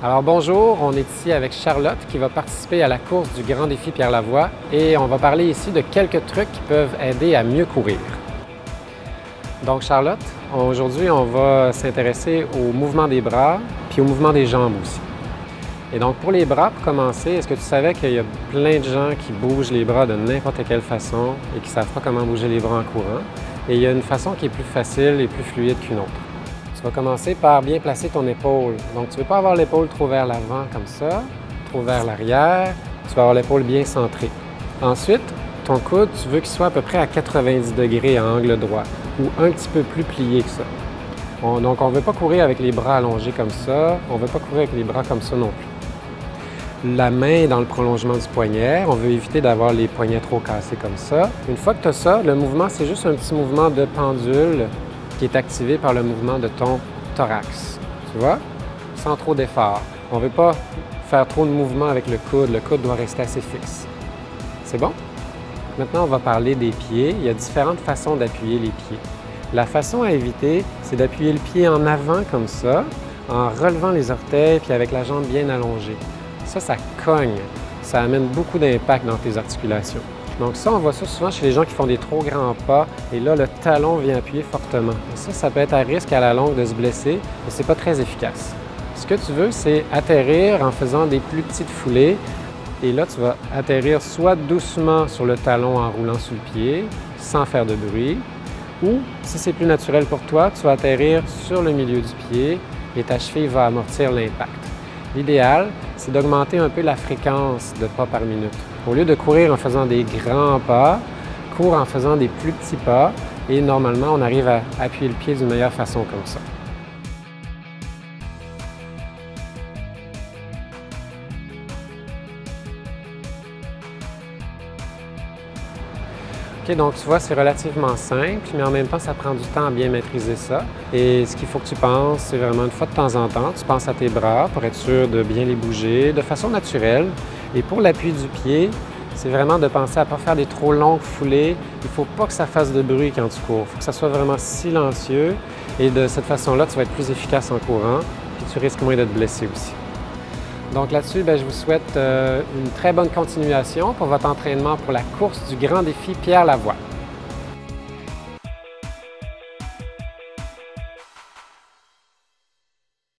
Alors bonjour, on est ici avec Charlotte qui va participer à la course du Grand Défi Pierre Lavoie et on va parler ici de quelques trucs qui peuvent aider à mieux courir. Donc Charlotte, aujourd'hui on va s'intéresser au mouvement des bras puis au mouvement des jambes aussi. Et donc pour les bras, pour commencer, est-ce que tu savais qu'il y a plein de gens qui bougent les bras de n'importe quelle façon et qui ne savent pas comment bouger les bras en courant? Et il y a une façon qui est plus facile et plus fluide qu'une autre. Tu vas commencer par bien placer ton épaule. Donc, tu ne veux pas avoir l'épaule trop vers l'avant comme ça, trop vers l'arrière. Tu vas avoir l'épaule bien centrée. Ensuite, ton coude, tu veux qu'il soit à peu près à 90 degrés à angle droit ou un petit peu plus plié que ça. Donc, on ne veut pas courir avec les bras allongés comme ça. On ne veut pas courir avec les bras comme ça non plus. La main est dans le prolongement du poignet. On veut éviter d'avoir les poignets trop cassés comme ça. Une fois que tu as ça, le mouvement, c'est juste un petit mouvement de pendule qui est activé par le mouvement de ton thorax. Tu vois? Sans trop d'effort. On ne veut pas faire trop de mouvement avec le coude. Le coude doit rester assez fixe. C'est bon? Maintenant, on va parler des pieds. Il y a différentes façons d'appuyer les pieds. La façon à éviter, c'est d'appuyer le pied en avant comme ça, en relevant les orteils puis avec la jambe bien allongée. Ça cogne. Ça amène beaucoup d'impact dans tes articulations. Donc ça, on voit ça souvent chez les gens qui font des trop grands pas et là, le talon vient appuyer fortement. Et ça peut être à risque à la longue de se blesser, mais c'est pas très efficace. Ce que tu veux, c'est atterrir en faisant des plus petites foulées et là, tu vas atterrir soit doucement sur le talon en roulant sur le pied, sans faire de bruit, ou si c'est plus naturel pour toi, tu vas atterrir sur le milieu du pied et ta cheville va amortir l'impact. L'idéal, c'est d'augmenter un peu la fréquence de pas par minute. Au lieu de courir en faisant des grands pas, cours en faisant des plus petits pas et normalement, on arrive à appuyer le pied d'une meilleure façon comme ça. OK, donc tu vois, c'est relativement simple, mais en même temps, ça prend du temps à bien maîtriser ça. Et ce qu'il faut que tu penses, c'est vraiment une fois de temps en temps, tu penses à tes bras pour être sûr de bien les bouger de façon naturelle. Et pour l'appui du pied, c'est vraiment de penser à ne pas faire des trop longues foulées. Il ne faut pas que ça fasse de bruit quand tu cours. Il faut que ça soit vraiment silencieux. Et de cette façon-là, tu vas être plus efficace en courant, puis tu risques moins de te blesser aussi. Donc là-dessus, je vous souhaite une très bonne continuation pour votre entraînement pour la course du Grand Défi Pierre Lavoie.